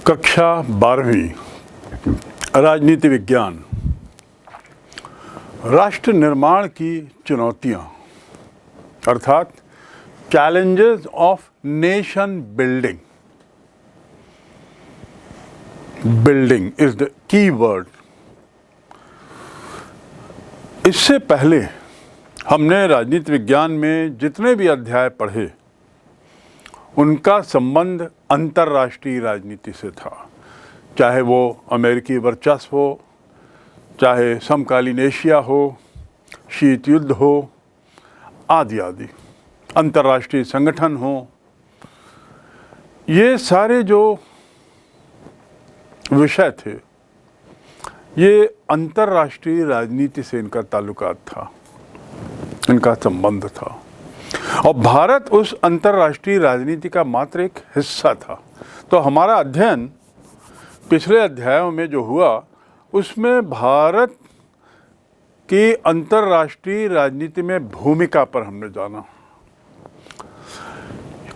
कक्षा 12वीं राजनीति विज्ञान, राष्ट्र निर्माण की चुनौतियां अर्थात challenges of nation building. Building is the key word. इससे पहले हमने राजनीति विज्ञान में जितने भी अध्याय पढ़े उनका संबंध अंतर्राष्ट्रीय राजनीति से था, चाहे वो अमेरिकी वर्चस्व हो, चाहे समकालीन एशिया हो, शीत युद्ध हो, आदि आदि, अंतर्राष्ट्रीय संगठन हो। ये सारे जो विषय थे ये अंतर्राष्ट्रीय राजनीति से इनका ताल्लुकात था, इनका संबंध था, और भारत उस अंतर्राष्ट्रीय राजनीति का मात्र एक हिस्सा था। तो हमारा अध्ययन पिछले अध्यायों में जो हुआ उसमें भारत की अंतर्राष्ट्रीय राजनीति में भूमिका पर हमने जाना।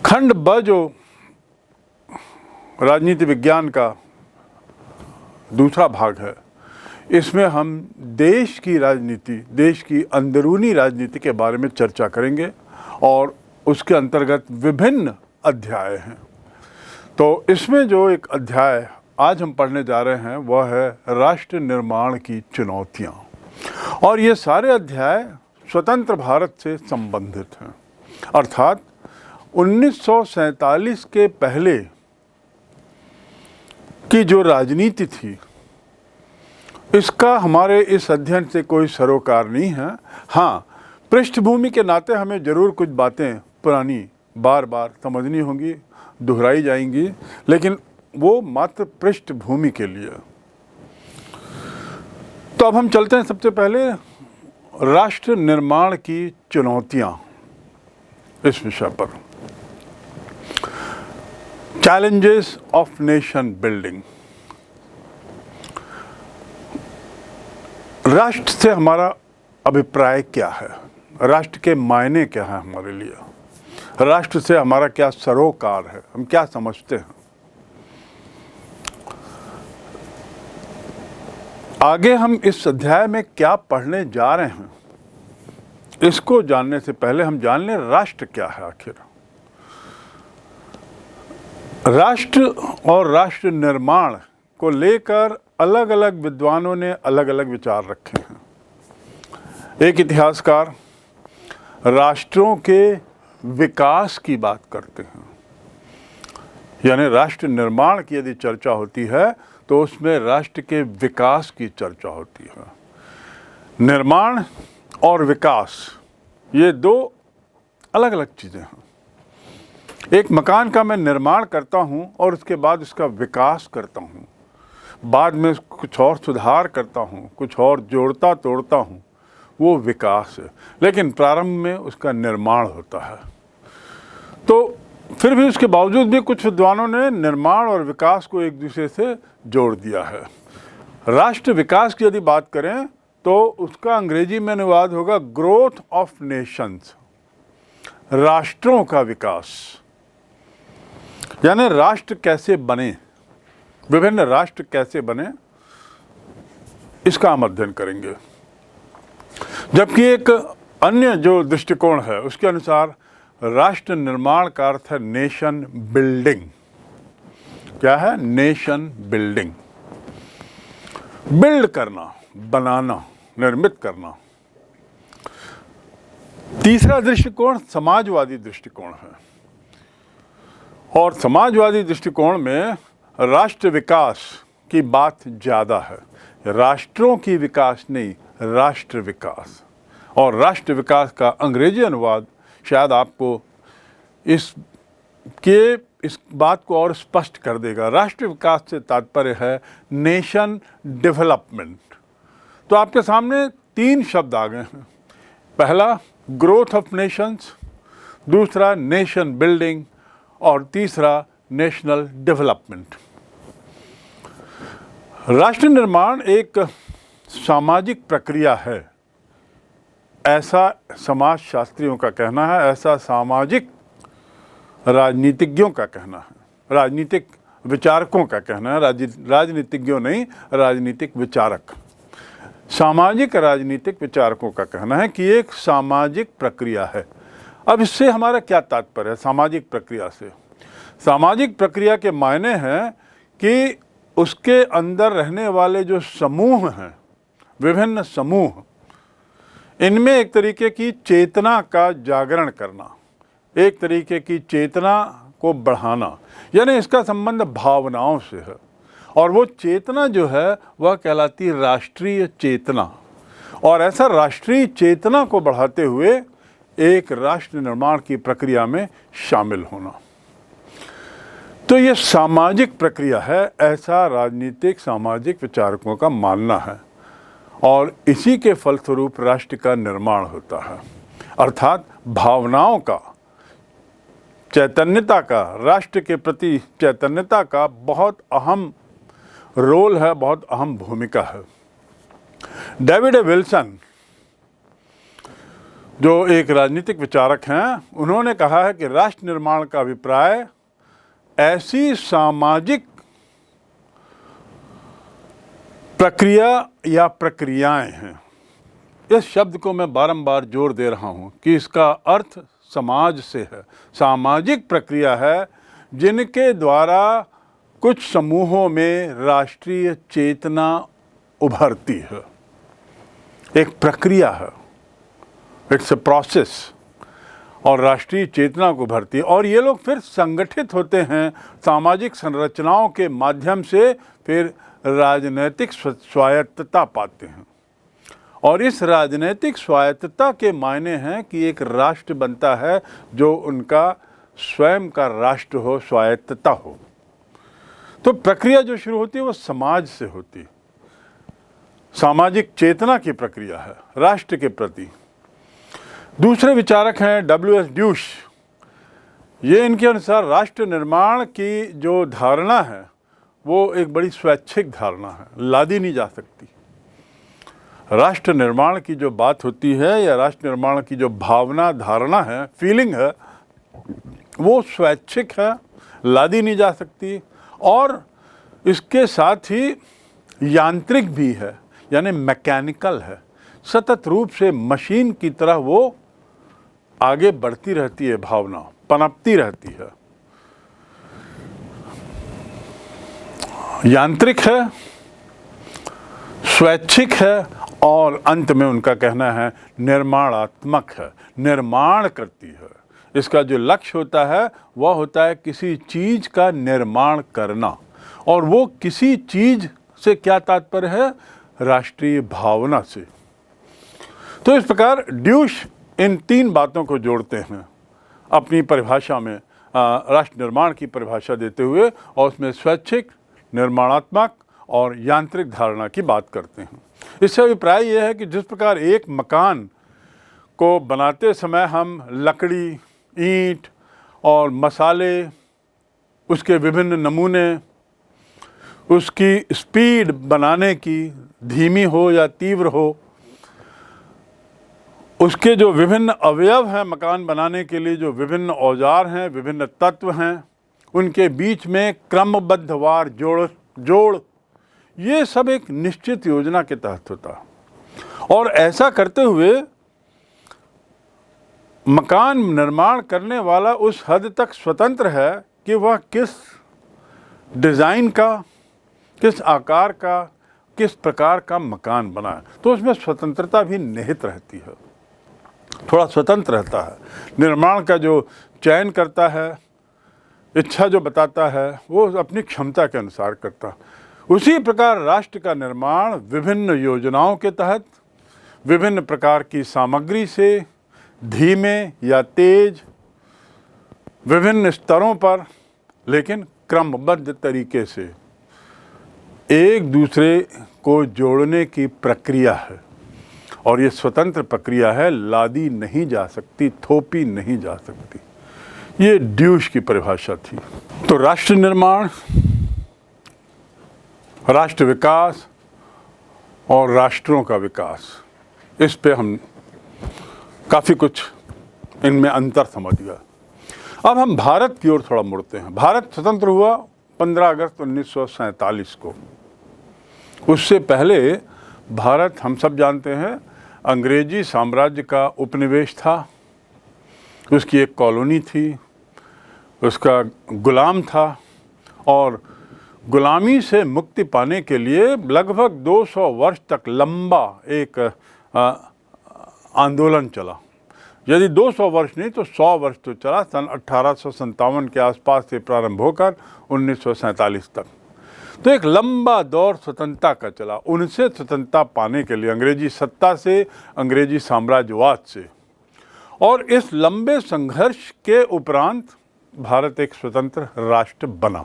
खंड ब जो राजनीति विज्ञान का दूसरा भाग है, इसमें हम देश की राजनीति, देश की अंदरूनी राजनीति के बारे में चर्चा करेंगे और उसके अंतर्गत विभिन्न अध्याय हैं। तो इसमें जो एक अध्याय आज हम पढ़ने जा रहे हैं वह है राष्ट्र निर्माण की चुनौतियां, और ये सारे अध्याय स्वतंत्र भारत से संबंधित हैं। अर्थात 1947 के पहले की जो राजनीति थी इसका हमारे इस अध्ययन से कोई सरोकार नहीं है। हाँ, पृष्ठभूमि के नाते हमें जरूर कुछ बातें पुरानी बार बार समझनी होंगी, दोहराई जाएंगी, लेकिन वो मात्र पृष्ठभूमि के लिए। तो अब हम चलते हैं सबसे पहले राष्ट्र निर्माण की चुनौतियां, इस विषय पर। Challenges of nation building. राष्ट्र से हमारा अभिप्राय क्या है, राष्ट्र के मायने क्या है हमारे लिए, राष्ट्र से हमारा क्या सरोकार है, हम क्या समझते हैं। आगे हम इस अध्याय में क्या पढ़ने जा रहे हैं इसको जानने से पहले हम जान लें राष्ट्र क्या है आखिर। राष्ट्र और राष्ट्र निर्माण को लेकर अलग अलग विद्वानों ने अलग अलग विचार रखे हैं। एक इतिहासकार राष्ट्रों के विकास की बात करते हैं, यानी राष्ट्र निर्माण की यदि चर्चा होती है तो उसमें राष्ट्र के विकास की चर्चा होती है। निर्माण और विकास ये दो अलग अलग चीज़ें हैं। एक मकान का मैं निर्माण करता हूँ और उसके बाद उसका विकास करता हूँ, बाद में कुछ और सुधार करता हूँ, कुछ और जोड़ता तोड़ता हूँ, वो विकास है। लेकिन प्रारंभ में उसका निर्माण होता है। तो फिर भी उसके बावजूद भी कुछ विद्वानों ने निर्माण और विकास को एक दूसरे से जोड़ दिया है। राष्ट्र विकास की यदि बात करें तो उसका अंग्रेजी में अनुवाद होगा ग्रोथ ऑफ नेशंस, राष्ट्रों का विकास। यानी राष्ट्र कैसे बने, विभिन्न राष्ट्र कैसे बने, इसका हम अध्ययन करेंगे। जबकि एक अन्य जो दृष्टिकोण है उसके अनुसार राष्ट्र निर्माण का अर्थ है नेशन बिल्डिंग। क्या है? Nation building. बिल्ड करना, बनाना, निर्मित करना। तीसरा दृष्टिकोण समाजवादी दृष्टिकोण है, और समाजवादी दृष्टिकोण में राष्ट्र विकास की बात ज़्यादा है। राष्ट्रों की विकास नहीं, राष्ट्र विकास। और राष्ट्र विकास का अंग्रेजी अनुवाद शायद आपको इस बात को और स्पष्ट कर देगा। राष्ट्र विकास से तात्पर्य है नेशन डेवलपमेंट। तो आपके सामने तीन शब्द आ गए हैं। पहला ग्रोथ ऑफ नेशंस, दूसरा नेशन बिल्डिंग, और तीसरा नेशनल डेवलपमेंट। राष्ट्र निर्माण एक सामाजिक प्रक्रिया है, ऐसा समाजशास्त्रियों का कहना है, ऐसा सामाजिक राजनीतिज्ञों का कहना है, राजनीतिक विचारकों का कहना है, राजनीतिज्ञों नहीं, राजनीतिक विचारक, सामाजिक राजनीतिक विचारकों का कहना है कि एक सामाजिक प्रक्रिया है। अब इससे हमारा क्या तात्पर्य है सामाजिक प्रक्रिया से? सामाजिक प्रक्रिया के मायने हैं कि उसके अंदर रहने वाले जो समूह हैं, विभिन्न समूह, इनमें एक तरीके की चेतना का जागरण करना, एक तरीके की चेतना को बढ़ाना, यानी इसका संबंध भावनाओं से है। और वो चेतना जो है वह कहलाती है राष्ट्रीय चेतना, और ऐसा राष्ट्रीय चेतना को बढ़ाते हुए एक राष्ट्र निर्माण की प्रक्रिया में शामिल होना। तो ये सामाजिक प्रक्रिया है, ऐसा राजनीतिक सामाजिक विचारकों का मानना है, और इसी के फलस्वरूप राष्ट्र का निर्माण होता है। अर्थात भावनाओं का, चैतन्यता का, राष्ट्र के प्रति चैतन्यता का बहुत अहम रोल है, बहुत अहम भूमिका है। डेविड विल्सन जो एक राजनीतिक विचारक हैं, उन्होंने कहा है कि राष्ट्र निर्माण का अभिप्राय ऐसी सामाजिक प्रक्रिया या प्रक्रियाएं हैं। इस शब्द को मैं बारंबार जोर दे रहा हूं कि इसका अर्थ समाज से है, सामाजिक प्रक्रिया है जिनके द्वारा कुछ समूहों में राष्ट्रीय चेतना उभरती है। एक प्रक्रिया है, इट्स अ प्रोसेस, और राष्ट्रीय चेतना को उभरती है, और ये लोग फिर संगठित होते हैं सामाजिक संरचनाओं के माध्यम से, फिर राजनैतिक स्वायत्तता पाते हैं। और इस राजनैतिक स्वायत्तता के मायने हैं कि एक राष्ट्र बनता है जो उनका स्वयं का राष्ट्र हो, स्वायत्तता हो। तो प्रक्रिया जो शुरू होती है वो समाज से होती है, सामाजिक चेतना की प्रक्रिया है राष्ट्र के प्रति। दूसरे विचारक हैं W.S. ड्यूश। ये इनके अनुसार राष्ट्र निर्माण की जो धारणा है वो एक बड़ी स्वैच्छिक धारणा है, लादी नहीं जा सकती। राष्ट्र निर्माण की जो बात होती है या राष्ट्र निर्माण की जो भावना, धारणा है, फीलिंग है, वो स्वैच्छिक है, लादी नहीं जा सकती, और इसके साथ ही यांत्रिक भी है, यानी मैकेनिकल है। सतत रूप से मशीन की तरह वो आगे बढ़ती रहती है, भावना पनपती रहती है। यांत्रिक है, स्वैच्छिक है, और अंत में उनका कहना है निर्माणात्मक है, निर्माण करती है। इसका जो लक्ष्य होता है वह होता है किसी चीज का निर्माण करना, और वो किसी चीज से क्या तात्पर्य है? राष्ट्रीय भावना से। तो इस प्रकार ड्यूश इन तीन बातों को जोड़ते हैं अपनी परिभाषा में, राष्ट्र निर्माण की परिभाषा देते हुए, और उसमें स्वैच्छिक, निर्माणात्मक और यांत्रिक धारणा की बात करते हैं। इससे अभिप्राय यह है कि जिस प्रकार एक मकान को बनाते समय हम लकड़ी, ईंट और मसाले, उसके विभिन्न नमूने, उसकी स्पीड बनाने की, धीमी हो या तीव्र हो, उसके जो विभिन्न अवयव हैं मकान बनाने के लिए, जो विभिन्न औजार हैं, विभिन्न तत्व हैं, उनके बीच में क्रमबद्धवार जोड़, ये सब एक निश्चित योजना के तहत होता है। और ऐसा करते हुए मकान निर्माण करने वाला उस हद तक स्वतंत्र है कि वह किस डिज़ाइन का, किस आकार का, किस प्रकार का मकान बनाए। तो उसमें स्वतंत्रता भी निहित रहती है, थोड़ा स्वतंत्र रहता है। निर्माण का जो चयन करता है, इच्छा जो बताता है, वो अपनी क्षमता के अनुसार करता है। उसी प्रकार राष्ट्र का निर्माण विभिन्न योजनाओं के तहत, विभिन्न प्रकार की सामग्री से, धीमे या तेज, विभिन्न स्तरों पर, लेकिन क्रमबद्ध तरीके से एक दूसरे को जोड़ने की प्रक्रिया है। और ये स्वतंत्र प्रक्रिया है, लादी नहीं जा सकती, थोपी नहीं जा सकती। ये ड्यूश की परिभाषा थी। तो राष्ट्र निर्माण, राष्ट्र विकास और राष्ट्रों का विकास, इस पे हम काफ़ी कुछ इनमें अंतर समझ गए। अब हम भारत की ओर थोड़ा मुड़ते हैं। भारत स्वतंत्र हुआ 15 अगस्त 1947 को। उससे पहले भारत, हम सब जानते हैं, अंग्रेजी साम्राज्य का उपनिवेश था, उसकी एक कॉलोनी थी, उसका गुलाम था और गुलामी से मुक्ति पाने के लिए लगभग 200 वर्ष तक लंबा एक आंदोलन चला। यदि 200 वर्ष नहीं तो 100 वर्ष तो चला। सन 1857 के आसपास से प्रारंभ होकर 1947 तक, तो एक लंबा दौर स्वतंत्रता का चला। उनसे स्वतंत्रता पाने के लिए, अंग्रेजी सत्ता से, अंग्रेजी साम्राज्यवाद से, और इस लंबे संघर्ष के उपरांत भारत एक स्वतंत्र राष्ट्र बना।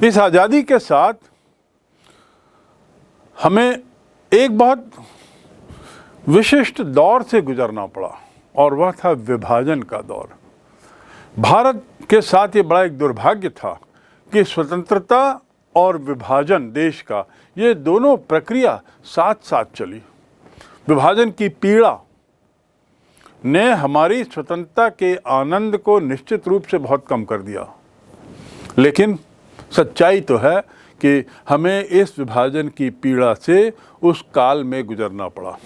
इस आज़ादी के साथ हमें एक बहुत विशिष्ट दौर से गुजरना पड़ा और वह था विभाजन का दौर। भारत के साथ ये बड़ा एक दुर्भाग्य था कि स्वतंत्रता और विभाजन देश का, ये दोनों प्रक्रिया साथ साथ चली। विभाजन की पीड़ा ने हमारी स्वतंत्रता के आनंद को निश्चित रूप से बहुत कम कर दिया, लेकिन सच्चाई तो है कि हमें इस विभाजन की पीड़ा से उस काल में गुजरना पड़ा।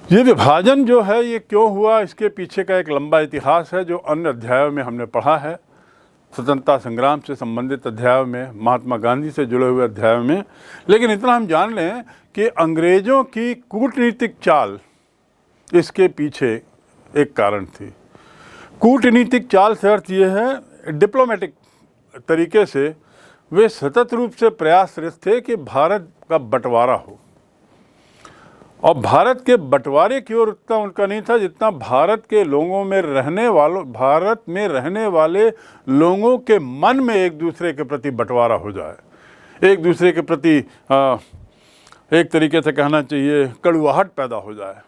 ये विभाजन जो है ये क्यों हुआ, इसके पीछे का एक लंबा इतिहास है जो अन्य अध्यायों में हमने पढ़ा है, स्वतंत्रता संग्राम से संबंधित अध्यायों में, महात्मा गांधी से जुड़े हुए अध्यायों में। लेकिन इतना हम जान लें कि अंग्रेज़ों की कूटनीतिक चाल इसके पीछे एक कारण थी। कूटनीतिक चाल से अर्थ ये है, डिप्लोमेटिक तरीके से वे सतत रूप से प्रयासरत थे कि भारत का बंटवारा हो, और भारत के बंटवारे की ओर उतना उनका नहीं था जितना भारत के लोगों में भारत में रहने वाले लोगों के मन में एक दूसरे के प्रति बंटवारा हो जाए, एक दूसरे के प्रति एक तरीके से कहना चाहिए कड़वाहट पैदा हो जाए।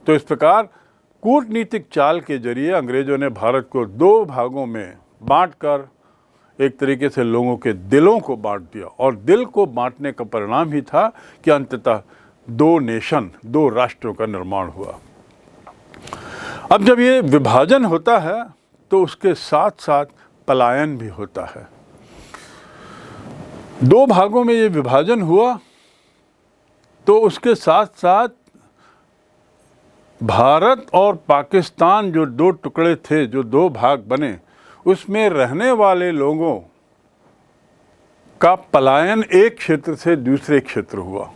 तो इस प्रकार कूटनीतिक चाल के जरिए अंग्रेज़ों ने भारत को दो भागों में बांटकर एक तरीके से लोगों के दिलों को बांट दिया, और दिल को बांटने का परिणाम ही था कि अंततः दो नेशन, दो राष्ट्रों का निर्माण हुआ। अब जब ये विभाजन होता है तो उसके साथ साथ पलायन भी होता है। दो भागों में ये विभाजन हुआ तो उसके साथ साथ भारत और पाकिस्तान जो दो टुकड़े थे, जो दो भाग बने, उसमें रहने वाले लोगों का पलायन एक क्षेत्र से दूसरे क्षेत्र हुआ।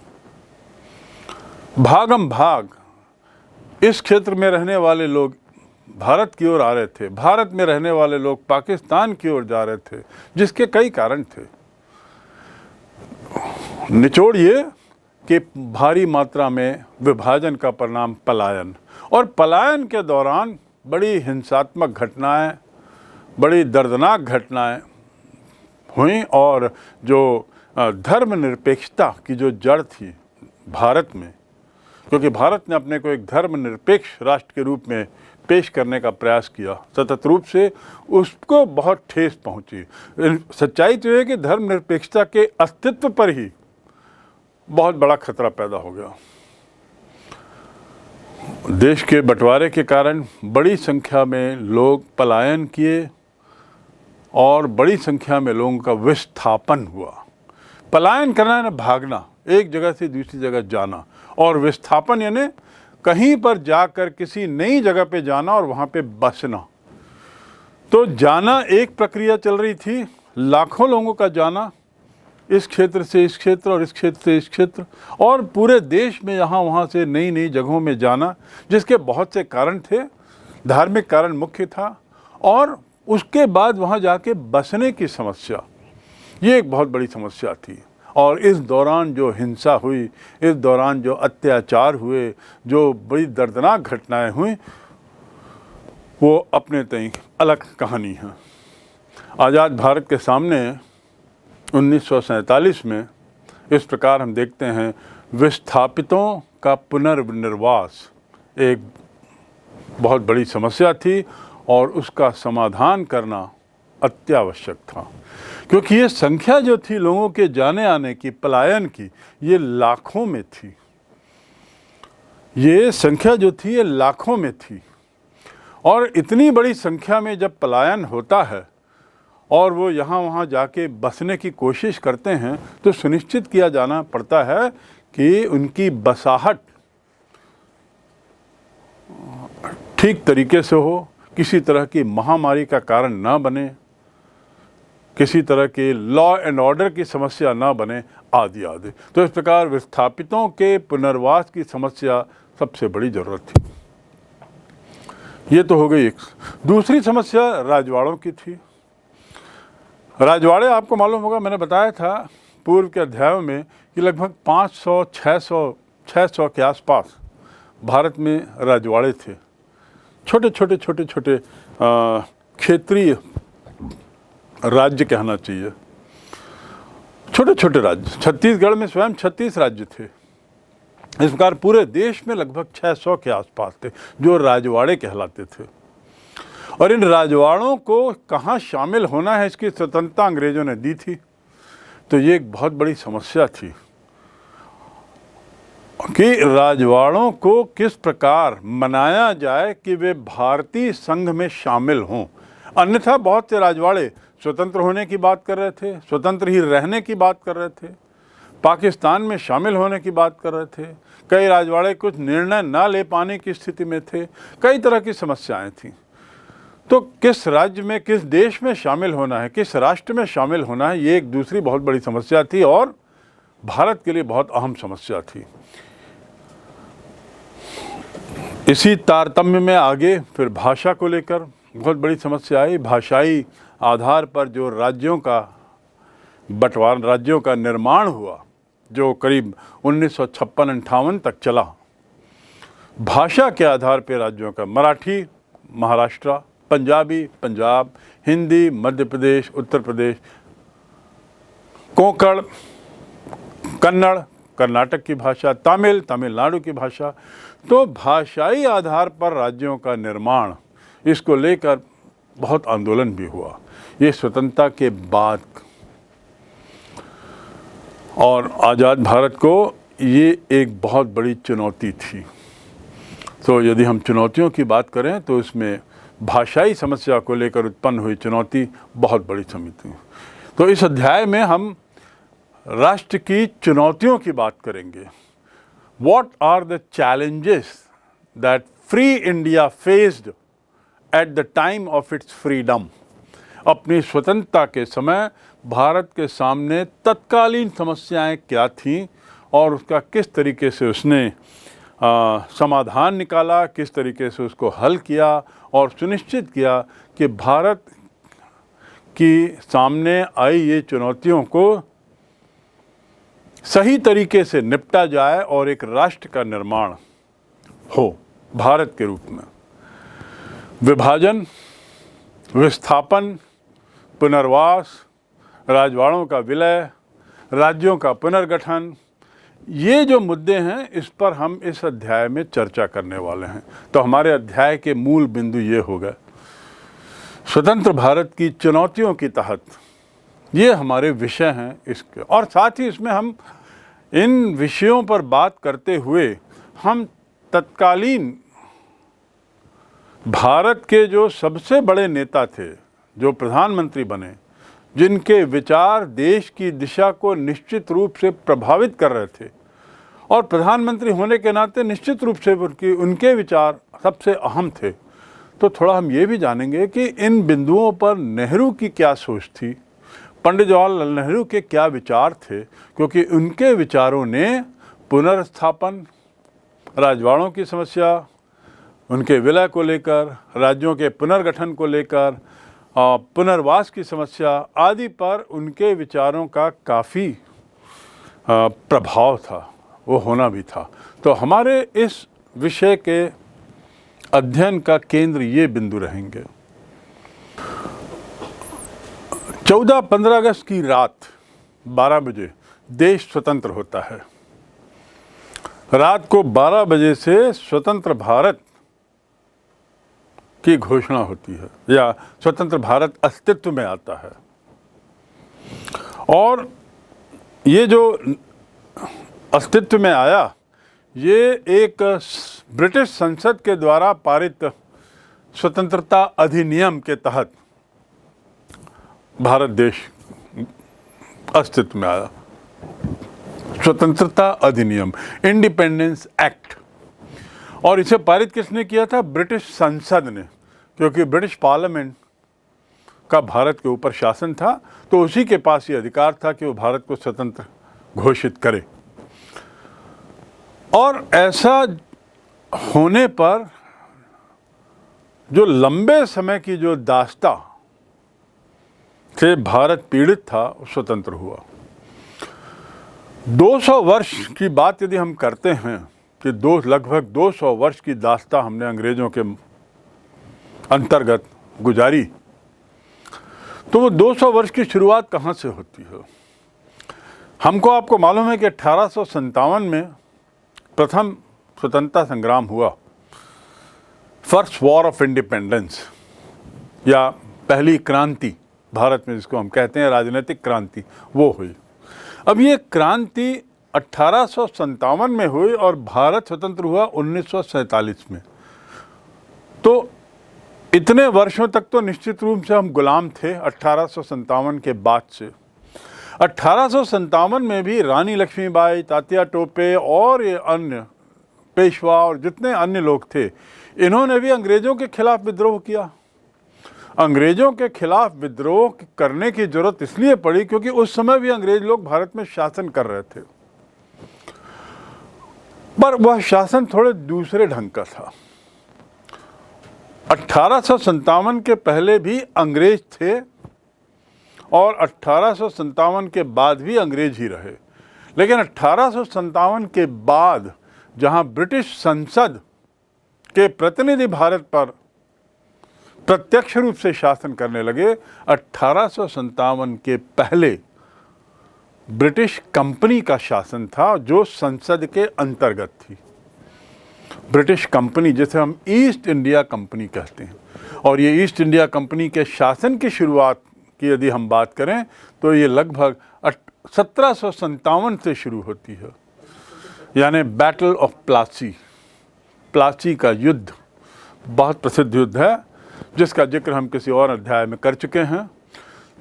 भागम भाग, इस क्षेत्र में रहने वाले लोग भारत की ओर आ रहे थे, भारत में रहने वाले लोग पाकिस्तान की ओर जा रहे थे, जिसके कई कारण थे। निचोड़ ये कि भारी मात्रा में विभाजन का परिणाम पलायन, और पलायन के दौरान बड़ी हिंसात्मक घटनाएं, बड़ी दर्दनाक घटनाएं हुई, और जो धर्मनिरपेक्षता की जो जड़ थी भारत में, क्योंकि भारत ने अपने को एक धर्मनिरपेक्ष राष्ट्र के रूप में पेश करने का प्रयास किया सतत रूप से, उसको बहुत ठेस पहुंची। सच्चाई तो है कि धर्मनिरपेक्षता के अस्तित्व पर ही बहुत बड़ा खतरा पैदा हो गया। देश के बंटवारे के कारण बड़ी संख्या में लोग पलायन किए और बड़ी संख्या में लोगों का विस्थापन हुआ। पलायन करना यानी भागना, एक जगह से दूसरी जगह जाना, और विस्थापन यानी कहीं पर जाकर किसी नई जगह पे जाना और वहाँ पे बसना। तो जाना एक प्रक्रिया चल रही थी, लाखों लोगों का जाना, इस क्षेत्र से इस क्षेत्र और इस क्षेत्र से इस क्षेत्र, और पूरे देश में यहाँ वहाँ से नई नई जगहों में जाना, जिसके बहुत से कारण थे। धार्मिक कारण मुख्य था, और उसके बाद वहाँ जाके बसने की समस्या, ये एक बहुत बड़ी समस्या थी। और इस दौरान जो हिंसा हुई, इस दौरान जो अत्याचार हुए, जो बड़ी दर्दनाक घटनाएं हुई, वो अपने तय अलग कहानी है। आज़ाद भारत के सामने 1947 में इस प्रकार हम देखते हैं, विस्थापितों का पुनर्निर्वास एक बहुत बड़ी समस्या थी, और उसका समाधान करना अत्यावश्यक था, क्योंकि ये संख्या जो थी लोगों के जाने आने की, पलायन की, ये लाखों में थी। ये संख्या जो थी ये लाखों में थी, और इतनी बड़ी संख्या में जब पलायन होता है और वो यहाँ वहाँ जाके बसने की कोशिश करते हैं, तो सुनिश्चित किया जाना पड़ता है कि उनकी बसाहट ठीक तरीके से हो, किसी तरह की महामारी का कारण ना बने, किसी तरह की लॉ एंड ऑर्डर की समस्या ना बने, आदि आदि। तो इस प्रकार विस्थापितों के पुनर्वास की समस्या सबसे बड़ी जरूरत थी। ये तो हो गई एक। दूसरी समस्या राजवाड़ों की थी। राजवाड़े आपको मालूम होगा, मैंने बताया था पूर्व के अध्यायों में कि लगभग 500-600 के आसपास भारत में राजवाड़े थे। छोटे छोटे क्षेत्रीय राज्य कहना चाहिए, छोटे छोटे राज्य। छत्तीसगढ़ में स्वयं 36 राज्य थे। इस प्रकार पूरे देश में लगभग 600 के आसपास थे जो राजवाड़े कहलाते थे। और इन राजवाड़ों को कहाँ शामिल होना है, इसकी स्वतंत्रता अंग्रेजों ने दी थी। तो ये एक बहुत बड़ी समस्या थी कि राजवाड़ों को किस प्रकार मनाया जाए कि वे भारतीय संघ में शामिल हों। अन्यथा बहुत से राजवाड़े स्वतंत्र होने की बात कर रहे थे, स्वतंत्र ही रहने की बात कर रहे थे, पाकिस्तान में शामिल होने की बात कर रहे थे। कई राजवाड़े कुछ निर्णय ना ले पाने की स्थिति में थे। कई तरह की समस्याएं थीं। तो किस राज्य में, किस देश में शामिल होना है, किस राष्ट्र में शामिल होना है, ये एक दूसरी बहुत बड़ी समस्या थी और भारत के लिए बहुत अहम समस्या थी। इसी तारतम्य में आगे फिर भाषा को लेकर बहुत बड़ी समस्या आई। भाषाई आधार पर जो राज्यों का बंटवारा, राज्यों का निर्माण हुआ, जो करीब 1956-58 तक चला, भाषा के आधार पर राज्यों का मराठी महाराष्ट्र, पंजाबी पंजाब, हिंदी मध्य प्रदेश उत्तर प्रदेश, कोंकण कन्नड़ कर्नाटक की भाषा, तमिल तमिलनाडु की भाषा। तो भाषाई आधार पर राज्यों का निर्माण, इसको लेकर बहुत आंदोलन भी हुआ। ये स्वतंत्रता के बाद और आज़ाद भारत को ये एक बहुत बड़ी चुनौती थी। तो यदि हम चुनौतियों की बात करें तो इसमें भाषाई समस्या को लेकर उत्पन्न हुई चुनौती बहुत बड़ी समिति। तो इस अध्याय में हम राष्ट्र की चुनौतियों की बात करेंगे। What are the challenges that free India faced at the time of its freedom? अपनी स्वतंत्रता के समय भारत के सामने तत्कालीन समस्याएं क्या थीं और उसका किस तरीके से उसने समाधान निकाला, किस तरीके से उसको हल किया और सुनिश्चित किया कि भारत की सामने आई ये चुनौतियों को सही तरीके से निपटा जाए और एक राष्ट्र का निर्माण हो भारत के रूप में। विभाजन, विस्थापन, पुनर्वास, राजवाड़ों का विलय, राज्यों का पुनर्गठन, ये जो मुद्दे हैं इस पर हम इस अध्याय में चर्चा करने वाले हैं। तो हमारे अध्याय के मूल बिंदु ये हो गए, स्वतंत्र भारत की चुनौतियों के तहत ये हमारे विषय हैं इसके। और साथ ही इसमें हम इन विषयों पर बात करते हुए हम तत्कालीन भारत के जो सबसे बड़े नेता थे, जो प्रधानमंत्री बने, जिनके विचार देश की दिशा को निश्चित रूप से प्रभावित कर रहे थे और प्रधानमंत्री होने के नाते निश्चित रूप से उनके विचार सबसे अहम थे, तो थोड़ा हम ये भी जानेंगे कि इन बिंदुओं पर नेहरू की क्या सोच थी, पंडित जवाहरलाल नेहरू के क्या विचार थे, क्योंकि उनके विचारों ने पुनर्स्थापन, राजवाड़ों की समस्या, उनके विलय को लेकर, राज्यों के पुनर्गठन को लेकर, पुनर्वास की समस्या आदि पर उनके विचारों का काफ़ी प्रभाव था, वो होना भी था। तो हमारे इस विषय के अध्ययन का केंद्र ये बिंदु रहेंगे। 14-15 अगस्त की रात 12 बजे देश स्वतंत्र होता है। रात को 12 बजे से स्वतंत्र भारत की घोषणा होती है या स्वतंत्र भारत अस्तित्व में आता है। और ये जो अस्तित्व में आया, ये एक ब्रिटिश संसद के द्वारा पारित स्वतंत्रता अधिनियम के तहत भारत देश अस्तित्व में आया। स्वतंत्रता अधिनियम, इंडिपेंडेंस एक्ट, और इसे पारित किसने किया था? ब्रिटिश संसद ने, क्योंकि ब्रिटिश पार्लियामेंट का भारत के ऊपर शासन था, तो उसी के पास ये अधिकार था कि वो भारत को स्वतंत्र घोषित करे। और ऐसा होने पर जो लंबे समय की जो दास्ता से भारत पीड़ित था, वो स्वतंत्र हुआ। 200 वर्ष की बात यदि हम करते हैं कि लगभग 200 वर्ष की दास्ता हमने अंग्रेजों के अंतर्गत गुजारी, तो वो 200 वर्ष की शुरुआत कहाँ से होती है? हमको आपको मालूम है कि 1857 में प्रथम स्वतंत्रता संग्राम हुआ, फर्स्ट वॉर ऑफ इंडिपेंडेंस, या पहली क्रांति भारत में जिसको हम कहते हैं, राजनीतिक क्रांति, वो हुई। अब ये क्रांति 1857 में हुई और भारत स्वतंत्र हुआ 1947 में। तो इतने वर्षों तक तो निश्चित रूप से हम गुलाम थे 1857 के बाद से। 1857 में भी रानी लक्ष्मीबाई, तात्या टोपे और ये अन्य पेशवा और जितने अन्य लोग थे, इन्होंने भी अंग्रेजों के खिलाफ विद्रोह किया। अंग्रेजों के खिलाफ विद्रोह करने की जरूरत इसलिए पड़ी क्योंकि उस समय भी अंग्रेज लोग भारत में शासन कर रहे थे, पर वह शासन थोड़े दूसरे ढंग का था। 1857 के पहले भी अंग्रेज थे और 1857 के बाद भी अंग्रेज ही रहे, लेकिन 1857 के बाद जहां ब्रिटिश संसद के प्रतिनिधि भारत पर प्रत्यक्ष रूप से शासन करने लगे, 1857 के पहले ब्रिटिश कंपनी का शासन था जो संसद के अंतर्गत थी। ब्रिटिश कंपनी, जिसे हम ईस्ट इंडिया कंपनी कहते हैं, और ये ईस्ट इंडिया कंपनी के शासन की शुरुआत की यदि हम बात करें तो ये लगभग 1757 से शुरू होती है, यानी बैटल ऑफ प्लासी, प्लासी का युद्ध, बहुत प्रसिद्ध युद्ध है जिसका जिक्र हम किसी और अध्याय में कर चुके हैं।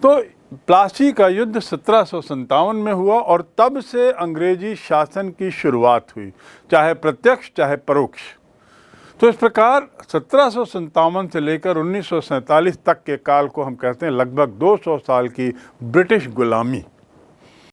तो प्लासी का युद्ध 1757 में हुआ और तब से अंग्रेजी शासन की शुरुआत हुई, चाहे प्रत्यक्ष चाहे परोक्ष। तो इस प्रकार 1757 से लेकर 1947 तक के काल को हम कहते हैं लगभग 200 साल की ब्रिटिश गुलामी।